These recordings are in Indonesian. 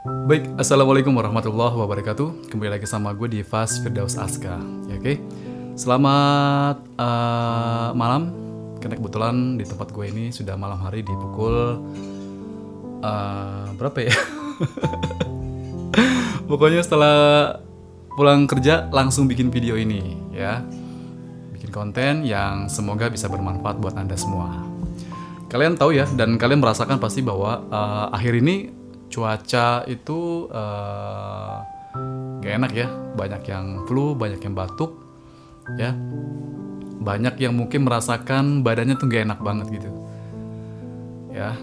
Baik, Assalamualaikum warahmatullahi wabarakatuh. Kembali lagi sama gue di Fas Firdaus Aska. Ya, oke. Selamat malam. Karena kebetulan di tempat gue ini sudah malam hari di pukul berapa ya? Pokoknya setelah pulang kerja langsung bikin video ini ya. Bikin konten yang semoga bisa bermanfaat buat Anda semua. Kalian tahu ya, dan kalian merasakan pasti bahwa akhir ini cuaca itu gak enak ya. Banyak yang flu, banyak yang batuk ya. Banyak yang mungkin merasakan badannya tuh gak enak banget gitu ya.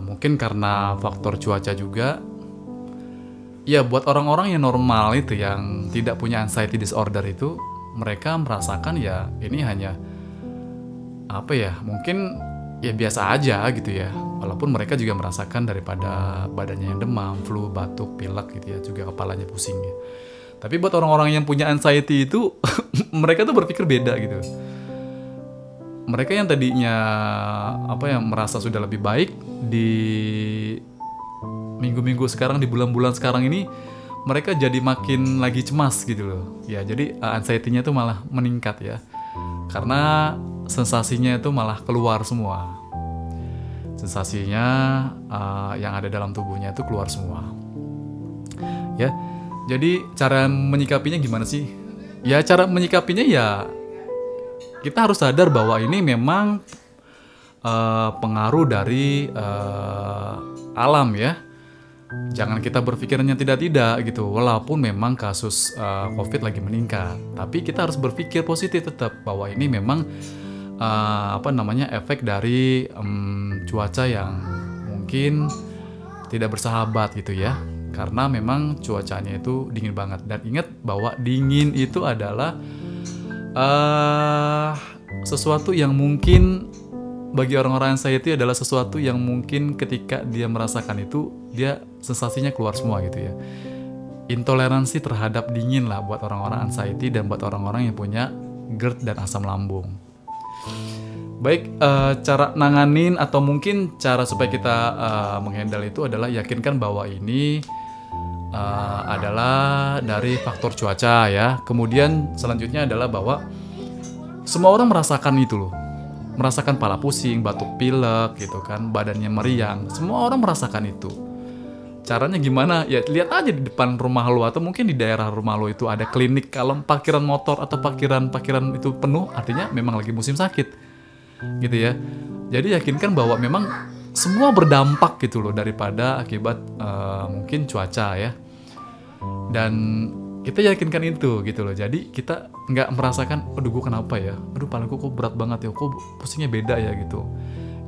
Mungkin karena faktor cuaca juga. Ya buat orang-orang yang normal itu, yang tidak punya anxiety disorder itu, mereka merasakan ya ini hanya apa ya, mungkin ya biasa aja gitu ya. Walaupun mereka juga merasakan daripada badannya yang demam, flu, batuk, pilek gitu ya, juga kepalanya pusing ya. Tapi buat orang-orang yang punya anxiety itu mereka tuh berpikir beda gitu. Mereka yang tadinya merasa sudah lebih baik di minggu-minggu sekarang, di bulan-bulan sekarang ini, mereka jadi makin lagi cemas gitu loh. Ya, jadi anxiety-nya tuh malah meningkat ya. Karena sensasinya itu malah keluar semua. Sensasinya yang ada dalam tubuhnya itu keluar semua. Ya. Jadi cara menyikapinya gimana sih? Ya cara menyikapinya ya kita harus sadar bahwa ini memang pengaruh dari alam ya. Jangan kita berpikirnya tidak gitu. Walaupun memang kasus COVID lagi meningkat, tapi kita harus berpikir positif tetap bahwa ini memang efek dari cuaca yang mungkin tidak bersahabat gitu ya. Karena memang cuacanya itu dingin banget. Dan ingat bahwa dingin itu adalah sesuatu yang mungkin bagi orang-orang anxiety adalah sesuatu yang mungkin ketika dia merasakan itu, dia sensasinya keluar semua gitu ya. Intoleransi terhadap dingin lah buat orang-orang anxiety dan buat orang-orang yang punya GERD dan asam lambung. Baik, cara nanganin atau mungkin cara supaya kita menghandle itu adalah yakinkan bahwa ini adalah dari faktor cuaca ya. Kemudian selanjutnya adalah bahwa semua orang merasakan itu loh. Merasakan pala pusing, batuk pilek gitu kan, badannya meriang. Semua orang merasakan itu. Caranya gimana? Ya lihat aja di depan rumah lo atau mungkin di daerah rumah lo itu ada klinik. Kalau parkiran motor atau parkiran itu penuh, artinya memang lagi musim sakit. Gitu ya. Jadi yakinkan bahwa memang semua berdampak gitu loh daripada akibat mungkin cuaca ya. Dan kita yakinkan itu gitu loh. Jadi kita nggak merasakan, aduh gue kenapa ya, aduh palingku kok berat banget ya, kok pusingnya beda ya gitu.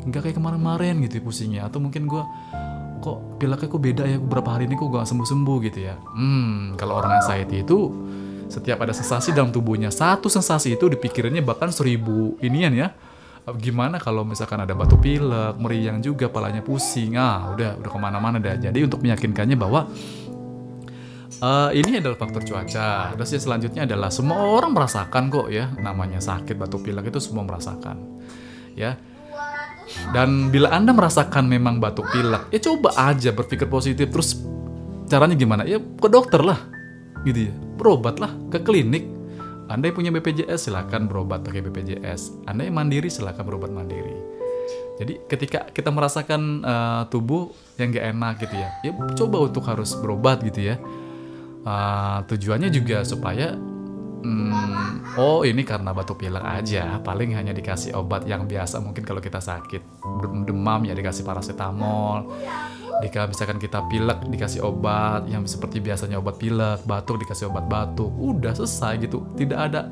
Nggak kayak kemarin-kemarin gitu pusingnya. Atau mungkin gue kok pileknya kok beda ya, berapa hari ini kok gak sembuh-sembuh gitu ya. Kalau orang anxiety itu setiap ada sensasi dalam tubuhnya, satu sensasi itu dipikirannya bahkan 1000 inian ya. Gimana kalau misalkan ada batuk pilek, meriang juga, palanya pusing, udah kemana-mana dah. Jadi untuk meyakinkannya bahwa ini adalah faktor cuaca. Terus yang selanjutnya adalah semua orang merasakan kok ya, namanya sakit batuk pilek itu semua merasakan ya. Dan bila Anda merasakan memang batuk pilek, ya coba aja berpikir positif. Terus caranya gimana? Ya ke dokter lah gitu ya, berobat lah, ke klinik. Anda yang punya BPJS silakan berobat pakai BPJS. Anda yang mandiri silakan berobat mandiri. Jadi ketika kita merasakan tubuh yang gak enak gitu ya, ya coba untuk harus berobat gitu ya. Tujuannya juga supaya ini karena batuk pilek aja, paling hanya dikasih obat yang biasa. Mungkin kalau kita sakit demam ya dikasih paracetamol. Jika misalkan kita pilek dikasih obat yang seperti biasanya obat pilek, batuk dikasih obat batuk, udah selesai gitu. Tidak ada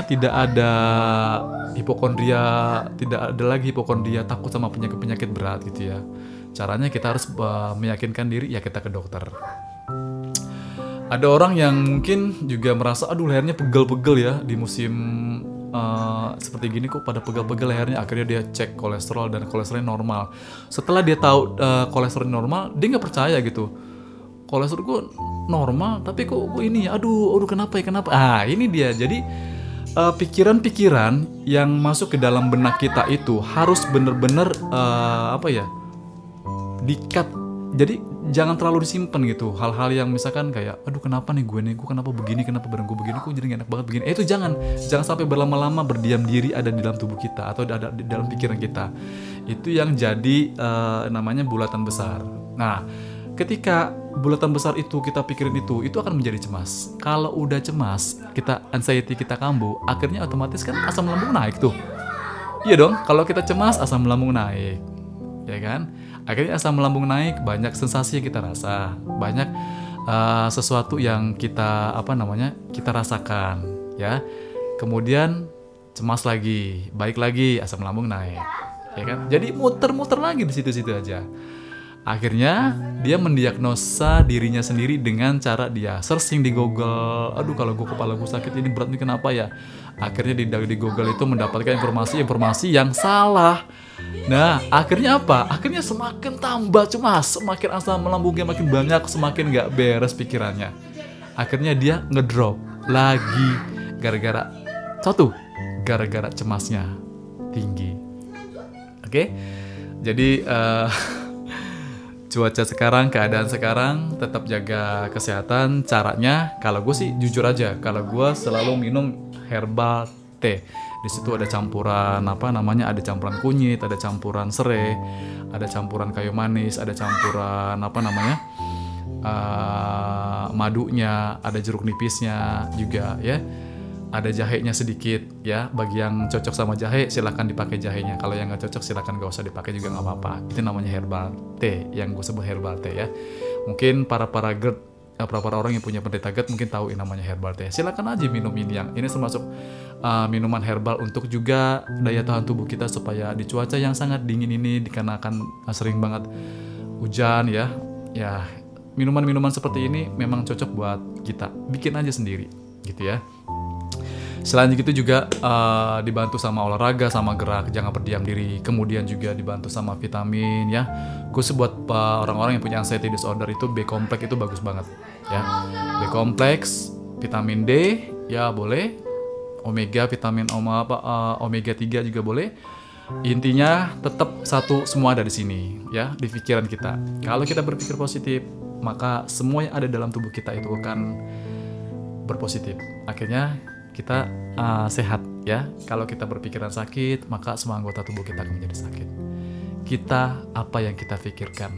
tidak ada hipokondria, tidak ada lagi hipokondria takut sama penyakit-penyakit berat gitu ya. Caranya kita harus meyakinkan diri ya, kita ke dokter. Ada orang yang mungkin juga merasa aduh lehernya pegel-pegel ya di musim seperti gini, kok pada pegel-pegel lehernya. Akhirnya dia cek kolesterol dan kolesterolnya normal. Setelah dia tahu kolesterol normal, dia nggak percaya gitu. Kolesterol gue normal tapi kok ini ya, aduh kenapa ya. Ini dia. Jadi pikiran-pikiran yang masuk ke dalam benak kita itu harus bener-bener di-cut Jadi jangan terlalu disimpan gitu hal-hal yang misalkan kayak aduh kenapa nih gue kenapa begini, kenapa badan gue begini, kok jadi gak enak banget begini. Itu jangan sampai berlama-lama berdiam diri ada di dalam tubuh kita atau ada di dalam pikiran kita. Itu yang jadi namanya bulatan besar. Nah, ketika bulatan besar itu kita pikirin itu akan menjadi cemas. Kalau udah cemas, anxiety kita kambuh, akhirnya otomatis kan asam lambung naik tuh. Iya dong, kalau kita cemas asam lambung naik, ya kan? Akhirnya asam lambung naik, banyak sensasi yang kita rasa, banyak sesuatu yang kita kita rasakan, ya. Kemudian cemas lagi, baik lagi, asam lambung naik, ya kan? Jadi muter-muter lagi di situ-situ aja. Akhirnya dia mendiagnosa dirinya sendiri dengan cara dia searching di Google. Aduh, kalau gue kepala gue sakit ini, berat nih, kenapa ya? Akhirnya di Google itu mendapatkan informasi yang salah. Nah, akhirnya apa? Akhirnya semakin tambah cemas, semakin asam lambungnya makin banyak, semakin gak beres pikirannya. Akhirnya dia ngedrop lagi gara-gara cemasnya tinggi. Oke? Jadi cuaca sekarang, keadaan sekarang, tetap jaga kesehatan. Caranya, kalau gue sih jujur aja, kalau gue selalu minum herbal tea. Di situ ada campuran ada campuran kunyit, ada campuran serai, ada campuran kayu manis, ada campuran madunya, ada jeruk nipisnya juga ya. Ada jahenya sedikit ya. Bagi yang cocok sama jahe silahkan dipakai jahenya. Kalau yang nggak cocok silahkan gak usah dipakai juga nggak apa-apa. Itu namanya herbal tea, yang gue sebut herbal tea ya. Mungkin para GERD, para orang yang punya penderita GERD mungkin tahu ini namanya herbal tea. Silakan aja minum ini termasuk minuman herbal untuk juga daya tahan tubuh kita supaya di cuaca yang sangat dingin ini, dikarenakan sering banget hujan ya. Ya, minuman-minuman seperti ini memang cocok buat kita. Bikin aja sendiri gitu ya. Selain itu juga dibantu sama olahraga, sama gerak, jangan berdiam diri. Kemudian juga dibantu sama vitamin ya. Khusus buat orang-orang yang punya anxiety disorder itu B-kompleks itu bagus banget ya. B-kompleks, vitamin D ya boleh. Omega, vitamin omega 3 juga boleh. Intinya tetap satu, semua ada di sini ya, di pikiran kita. Kalau kita berpikir positif, maka semua yang ada dalam tubuh kita itu akan berpositif. Akhirnya kita sehat ya. Kalau kita berpikiran sakit, maka semua anggota tubuh kita akan menjadi sakit. Kita apa yang kita pikirkan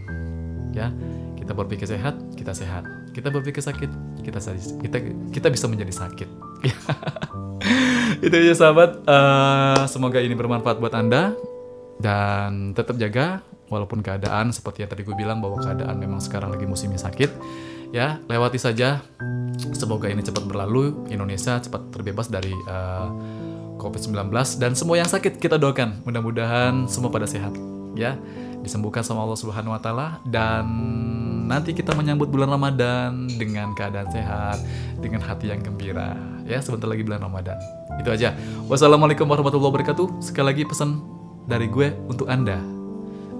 ya. Kita berpikir sehat, kita sehat. Kita berpikir sakit, kita bisa menjadi sakit. Itu aja sahabat. Semoga ini bermanfaat buat Anda. Dan tetap jaga walaupun keadaan seperti yang tadi gue bilang, bahwa keadaan memang sekarang lagi musimnya sakit ya. Lewati saja. Semoga ini cepat berlalu, Indonesia cepat terbebas dari COVID-19. Dan semua yang sakit kita doakan, mudah-mudahan semua pada sehat ya, disembuhkan sama Allah Subhanahu wa taala. Dan nanti kita menyambut bulan Ramadan dengan keadaan sehat, dengan hati yang gembira ya. Sebentar lagi bulan Ramadan. Itu aja. Wassalamualaikum warahmatullahi wabarakatuh. Sekali lagi pesan dari gue untuk Anda,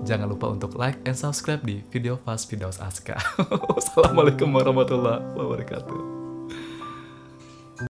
jangan lupa untuk like and subscribe di Video Fast Firdaus Aska. Wassalamualaikum warahmatullahi wabarakatuh.